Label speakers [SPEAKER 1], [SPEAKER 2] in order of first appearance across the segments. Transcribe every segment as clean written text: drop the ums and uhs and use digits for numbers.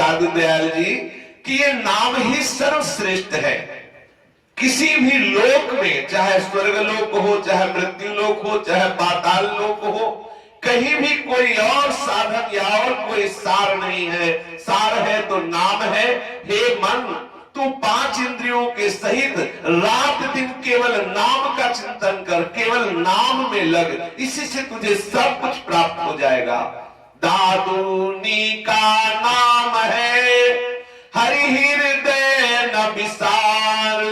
[SPEAKER 1] साधु दयाल जी कि ये नाम ही सर्वश्रेष्ठ है। किसी भी लोक में, चाहे स्वर्ग लोक हो, चाहे मृत्यु लोक हो, चाहे पाताल लोक हो, कहीं भी कोई और साधन या और कोई सार नहीं है। सार है तो नाम है। हे मन, तू 5 इंद्रियों के सहित रात दिन केवल नाम का चिंतन कर, केवल नाम में लग, इसी से तुझे सब कुछ प्राप्त हो जाएगा। दादुनी का नाम है हरि हृदय न विसार,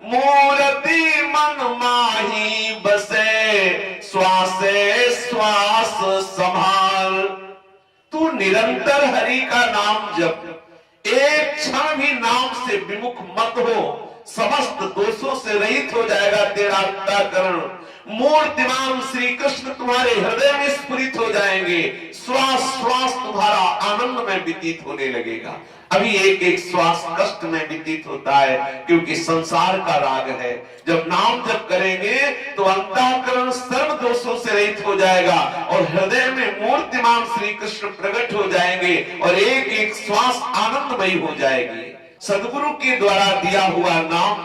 [SPEAKER 1] मूर्ति मन माही बसे, श्वासे श्वास संभाल। तू निरंतर हरि का नाम जप, एक क्षण भी नाम से विमुख मत हो, समस्त दोषों से रहित हो जाएगा तेरा अंतःकरण। मूर्तिमान श्री कृष्ण तुम्हारे हृदय में स्फुरित हो जाएंगे, श्वास श्वास तुम्हारा आनंद में व्यतीत होने लगेगा। अभी एक एक श्वास कष्ट में व्यतीत होता है, क्योंकि संसार का राग है। जब नाम जप करेंगे तो अंतःकरण सर्व दोषों से रहित हो जाएगा और हृदय में मूर्तिमान श्री कृष्ण प्रकट हो जाएंगे और एक एक श्वास आनंदमयी हो जाएगी। सदगुरु के द्वारा दिया हुआ नाम,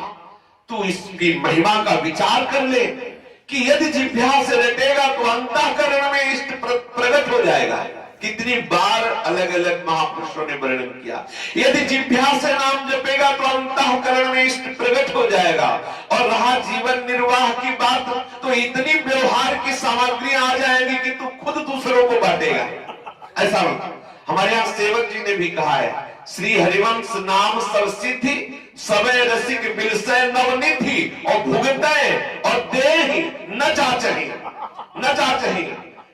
[SPEAKER 1] तू इसकी महिमा का विचार कर ले कि यदि जिह्वा से रटेगा तो अंतःकरण में इष्ट प्रकट हो जाएगा। कितनी बार अलग अलग महापुरुषों ने वर्णन किया, यदि जिह्वा से नाम जपेगा तो अंतःकरण में इष्ट प्रकट हो जाएगा। और रहा जीवन निर्वाह की बात, तो इतनी व्यवहार की सामग्री आ जाएगी कि तू खुद दूसरों को बांटेगा। ऐसा हमारे यहाँ सेवक जी ने भी कहा है, श्री हरिवंश नाम सर्वसिद्धि, सबे रसिक बिलसै नवनिधि, और भुगतै और देहि न चाचहि, न चाचहि।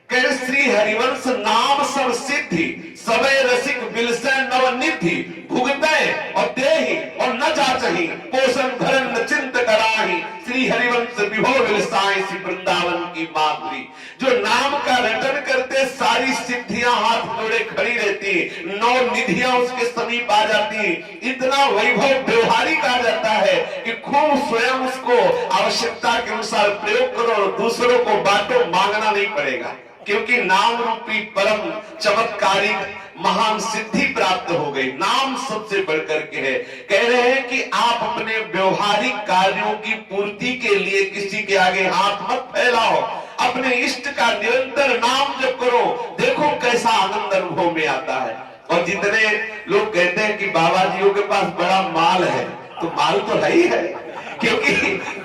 [SPEAKER 1] कह श्री हरिवंश नाम सर्वसिद्धि, सबे रसिक बिलसै नवनिधि, भुगतै और देहि और न चाचहि, पोषण भरण न चिंत कराहि, श्री हरिवंश विभो विलसाई सी वृंदावन की माधुरी। जो नाम का रटन करते सारी सिद्धियां हाथ जोड़े खड़ी रहती, 9 निधियां उसके समीप आ जाती, इतना वैभव व्यवहारिक आ जाता है कि खूब स्वयं उसको आवश्यकता के अनुसार प्रयोग करो और दूसरों को बांटो, मांगना नहीं पड़ेगा, क्योंकि नाम रूपी परम चमत्कारिक महान सिद्धि प्राप्त हो गई। नाम सबसे बढ़कर के है। कह रहे हैं कि आप अपने व्यवहारिक कार्यों की पूर्ति के लिए किसी के आगे हाथ मत फैलाओ, अपने इष्ट का निरंतर नाम जप करो, देखो कैसा आनंद अनुभव में आता है। और जितने लोग कहते हैं कि बाबा जियों के पास बड़ा माल है, तो माल तो है ही है, क्योंकि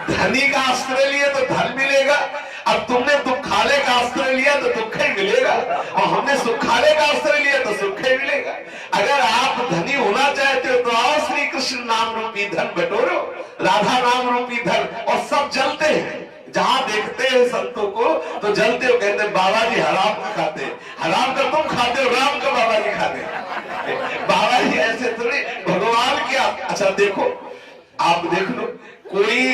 [SPEAKER 1] धनी का आश्रय लिए तो धन मिलेगा। अब तुमने दुखाले का आश्रय लिया तो दुख ही मिलेगा, और हमने सुखाले का आश्रय लिया तो सुख ही मिलेगा। अगर आप धनी होना चाहते हो तो आओ श्री कृष्ण नाम रूपी धन बटोरो, राधा नाम रूपी धन। और सब जलते हैं, जहां देखते हैं संतों को तो जलते हो, कहते हैं बाबा जी हराम का खाते, हराम का तुम खाते हो, राम का बाबा जी खाते। बाबा जी ऐसे थोड़ी, भगवान क्या। अच्छा देखो, आप देख लो, कोई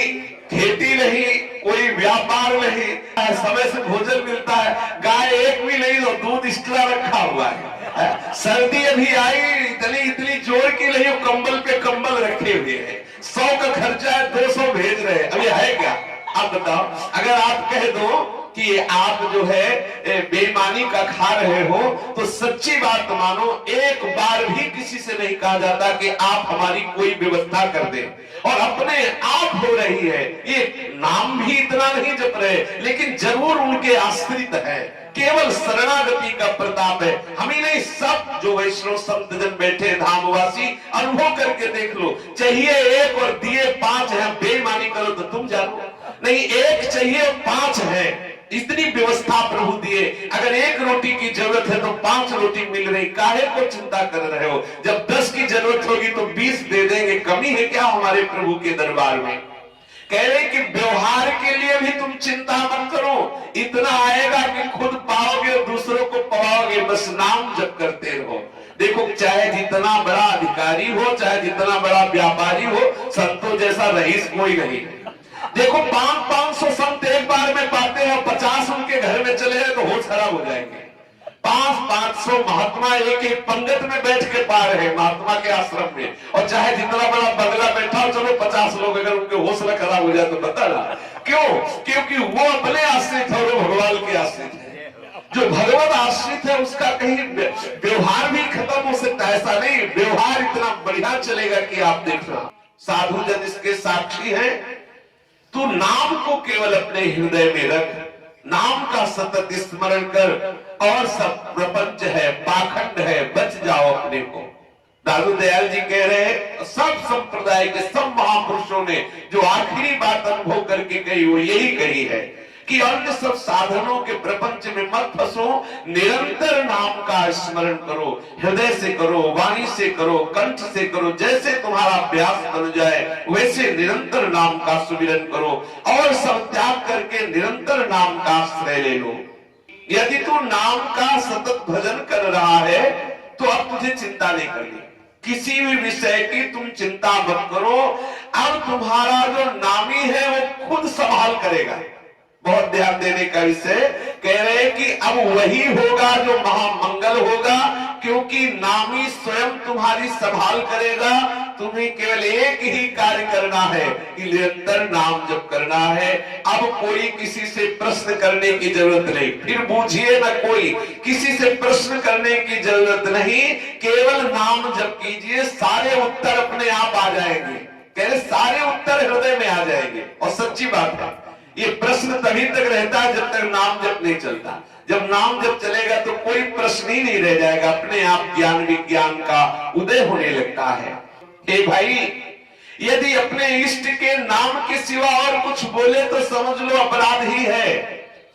[SPEAKER 1] खेती नहीं, कोई व्यापार नहीं, समय से भोजन मिलता है, गाय एक भी नहीं तो दूध एक्स्ट्रा रखा हुआ है। सर्दी अभी आई, इतनी जोर की नहीं, कंबल पे कंबल रखे हुए हैं, 100 का खर्चा है, 200 भेज रहे हैं। अभी है क्या? आप बताओ, अगर आप कह दो कि आप जो है बेईमानी का खा रहे हो, तो सच्ची बात मानो, एक बार भी किसी से नहीं कहा जाता कि आप हमारी कोई व्यवस्था कर दें, और अपने आप हो रही है। ये नाम भी इतना नहीं जप रहे, लेकिन जरूर उनके आश्रित है, केवल शरणागति का प्रताप है। हम ही नहीं, सब जो वैष्णव संत जन बैठे धामवासी, अनुभव करके देख लो। चाहिए 1 और दिए 5 है, बेईमानी करो तो तुम जानो, नहीं 1 चाहिए 5 है, इतनी व्यवस्था प्रभु दिए। अगर 1 रोटी की जरूरत है तो 5 रोटी मिल रही, काहे को चिंता कर रहे हो? जब 10 की जरूरत होगी तो 20 दे देंगे, कमी है क्या हमारे प्रभु के दरबार में? कह रहे कि व्यवहार के लिए भी तुम चिंता मत करो, इतना आएगा कि खुद पाओगे और दूसरों को पाओगे, बस नाम जप करते रहो। देखो, चाहे जितना बड़ा अधिकारी हो, चाहे जितना बड़ा व्यापारी हो, संतों जैसा रईस कोई नहीं। देखो 500 संत एक बार में पाते हैं और 50 उनके घर में चले हैं तो होश खराब हो जाएंगे। 500 महात्मा एक पंगत में बैठ के पा रहे हैं महात्मा के आश्रम में, और चाहे जितना बड़ा बंगला बैठा हो, चलो 50 लोग अगर उनके हौसला खराब हो जाए तो बता ना क्यों? क्योंकि वो अपने आश्रित है, वो भगवान के आश्रित है। जो भगवत आश्रित है उसका कहीं व्यवहार भी खत्म हो सकता सकता, ऐसा नहीं, व्यवहार इतना बढ़िया चलेगा कि आप देखना। साधु जन इसके साक्षी हैं। तू नाम को केवल अपने हृदय में रख, नाम का सतत स्मरण कर, और सब प्रपंच है, पाखंड है, बच जाओ अपने को। दादू दयाल जी कह रहे हैं, सब संप्रदाय के सब महापुरुषों ने जो आखिरी बात अनुभव करके कही वो यही कही है कि अन्य सब साधनों के प्रपंच में मत फंसो, निरंतर नाम का स्मरण करो, हृदय से करो, वाणी से करो, कंठ से करो, जैसे तुम्हारा अभ्यास बन जाए वैसे निरंतर नाम का सुमिरन करो, और सब त्याग करके निरंतर नाम का आश्रय ले लो। यदि तू नाम का सतत भजन कर रहा है तो अब तुझे चिंता नहीं करनी, किसी भी विषय की तुम चिंता मत करो। अब तुम्हारा जो नामी है वो खुद संभाल करेगा। बहुत ध्यान देने का विषय कह रहे हैं कि अब वही होगा जो महामंगल होगा, क्योंकि नामी स्वयं तुम्हारी संभाल करेगा। तुम्हें केवल एक ही कार्य करना है कि निरंतर नाम जप करना है। अब कोई किसी से प्रश्न करने की जरूरत नहीं, फिर बूझिए ना, कोई किसी से प्रश्न करने की जरूरत नहीं, केवल नाम जप कीजिए, सारे उत्तर अपने आप आ जाएंगे। कह रहे सारे उत्तर हृदय में आ जाएंगे। और सच्ची बात है, ये प्रश्न तभी तक रहता है जब तक नाम जप नहीं चलता। जब नाम जप चलेगा तो कोई प्रश्न ही नहीं रह जाएगा, अपने आप ज्ञान विज्ञान का उदय होने लगता है। हे भाई, यदि अपने इष्ट के नाम के सिवा और कुछ बोले तो समझ लो अपराध ही है।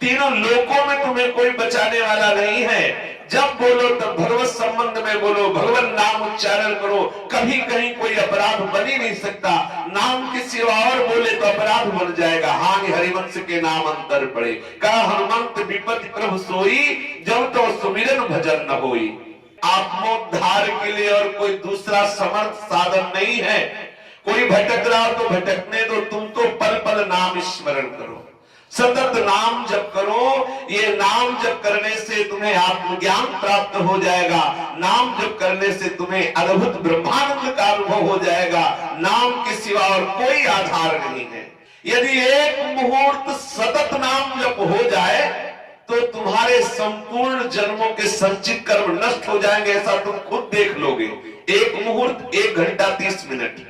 [SPEAKER 1] तीनों लोकों में तुम्हें कोई बचाने वाला नहीं है। जब बोलो तब भगवत संबंध में बोलो, भगवान नाम उच्चारण करो, कभी कहीं कोई अपराध बन ही नहीं सकता। नाम के सिवा और बोले तो अपराध बन जाएगा। हानि हरिवंश के नाम अंतर पड़े, कहा हनुमंत विपत्ति प्रभु सोई, जब तो सुमिरन भजन न होई। आत्मोद्धार के लिए और कोई दूसरा समर्थ साधन नहीं है। कोई भटक रहा तो भटकने दो, तुम तो पल पल नाम स्मरण करो, सतत नाम जप करो। ये नाम जप करने से तुम्हें आत्मज्ञान प्राप्त हो जाएगा। नाम जप करने से तुम्हें अद्भुत ब्रह्मानंद का अनुभव हो जाएगा। नाम के सिवा और कोई आधार नहीं है। यदि एक मुहूर्त सतत नाम जप हो जाए तो तुम्हारे संपूर्ण जन्मों के संचित कर्म नष्ट हो जाएंगे, ऐसा तुम खुद देख लोगे। एक मुहूर्त 1 घंटा 30 मिनट।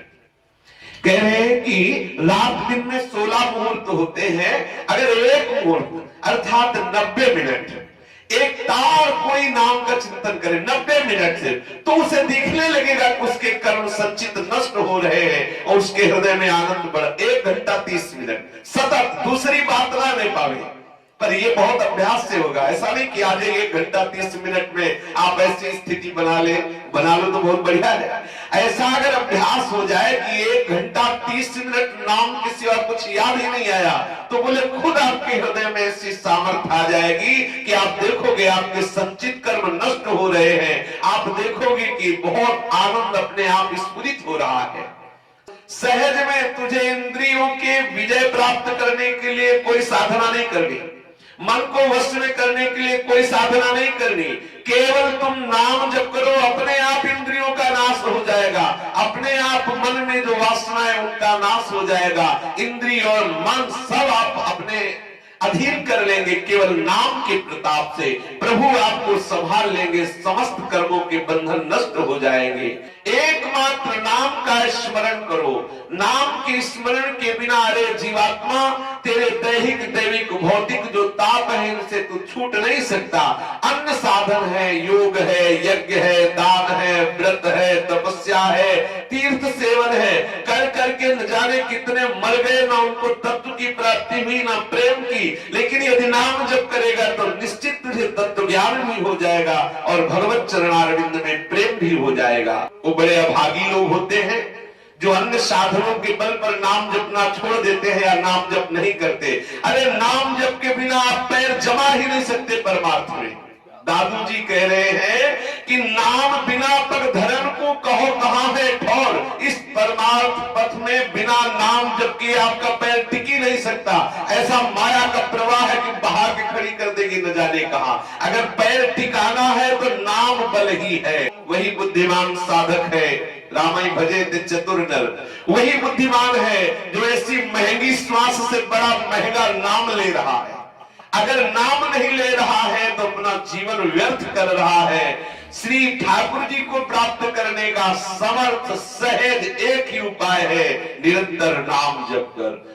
[SPEAKER 1] कह रहे हैं कि रात दिन में 16 मुहूर्त होते हैं, अगर एक मुहूर्त अर्थात 90 मिनट एक तार कोई नाम का चिंतन करे 90 मिनट से, तो उसे दिखने लगेगा कि उसके कर्म संचित नष्ट हो रहे हैं और उसके हृदय में आनंद बढ़। 1 घंटा 30 मिनट सतत, दूसरी बात ना ले पावे, पर ये बहुत अभ्यास से होगा। ऐसा नहीं कि आज 1 घंटा 30 मिनट में आप ऐसी स्थिति बना लो तो बहुत बढ़िया है। ऐसा अगर अभ्यास हो जाए कि 1 घंटा 30 मिनट नाम के सिवा कुछ याद ही नहीं आया, तो बोले खुद आपके हृदय में ऐसी सामर्थ्य आ जाएगी कि आप देखोगे आपके संचित कर्म नष्ट हो रहे हैं। आप देखोगे कि बहुत आनंद अपने आप स्फुरित हो रहा है। सहज में तुझे इंद्रियों के विजय प्राप्त करने के लिए कोई साधना नहीं करनी, मन को वश में करने के लिए कोई साधना नहीं करनी, केवल तुम नाम जप करो, अपने आप इंद्रियों का नाश हो जाएगा। अपने आप मन में जो वासना है उनका नाश हो जाएगा। इंद्रिय और मन सब आप अपने अधीन कर लेंगे। केवल नाम के प्रताप से प्रभु आपको संभाल लेंगे, समस्त कर्मों के बंधन नष्ट हो जाएंगे। एकमात्र नाम का स्मरण करो। नाम के स्मरण के बिना अरे जीवात्मा, तेरे दैहिक दैविक भौतिक जो ताप है इनसे तू छूट नहीं सकता। अन्य साधन है, योग है, यज्ञ है, दान है, व्रत है, तपस्या है, तीर्थ सेवन है, कर करके न जाने कितने मर गए, ना उनको तत्व की प्राप्ति हुई ना प्रेम की। लेकिन यदि नाम जप करेगा तो निश्चित तुझे तत्व ज्ञान भी हो जाएगा और भगवत चरणारविंद में प्रेम भी हो जाएगा। वो बड़े अभागी लोग होते हैं जो अन्य साधनों के बल पर नाम जपना छोड़ देते हैं या नाम जप नहीं करते। अरे नाम जप के बिना आप पैर जमा ही नहीं सकते परमार्थ में। दादू जी कह रहे हैं कि नाम बिना पग धर्म को कहो कहां है ठौर। इस परमार्थ पथ में बिना नाम जप किए आपका पैर टिक ही नहीं सकता। ऐसा माया का प्रवाह है कि बहा के खड़ी कर देगी न जाने कहां। अगर पैर टिकाना है तो नाम बल ही है। वही बुद्धिमान साधक है। रामाई भजे ते चतुर नर, वही बुद्धिमान है जो ऐसी महंगी श्वास से बड़ा महंगा नाम ले रहा है। अगर नाम नहीं ले रहा है तो अपना जीवन व्यर्थ कर रहा है। श्री ठाकुर जी को प्राप्त करने का समर्थ सहज एक ही उपाय है, निरंतर नाम जप कर।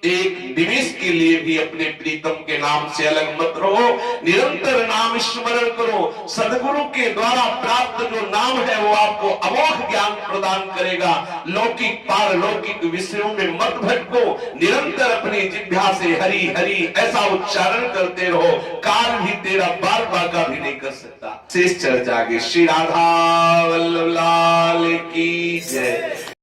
[SPEAKER 1] एक निमिष के लिए भी अपने प्रीतम के नाम से अलग मत रहो, निरंतर नाम स्मरण करो। सदगुरु के द्वारा प्राप्त जो नाम है वो आपको अमोघ ज्ञान प्रदान करेगा। लौकिक पारलौकिक विषयों में मत भटको, निरंतर अपनी जिह्वा से हरि हरि ऐसा उच्चारण करते रहो, काल भी तेरा बाल बाका भी नहीं कर सकता। शेष चर्चा आगे। श्री राधा वल्लभ लाल की जय।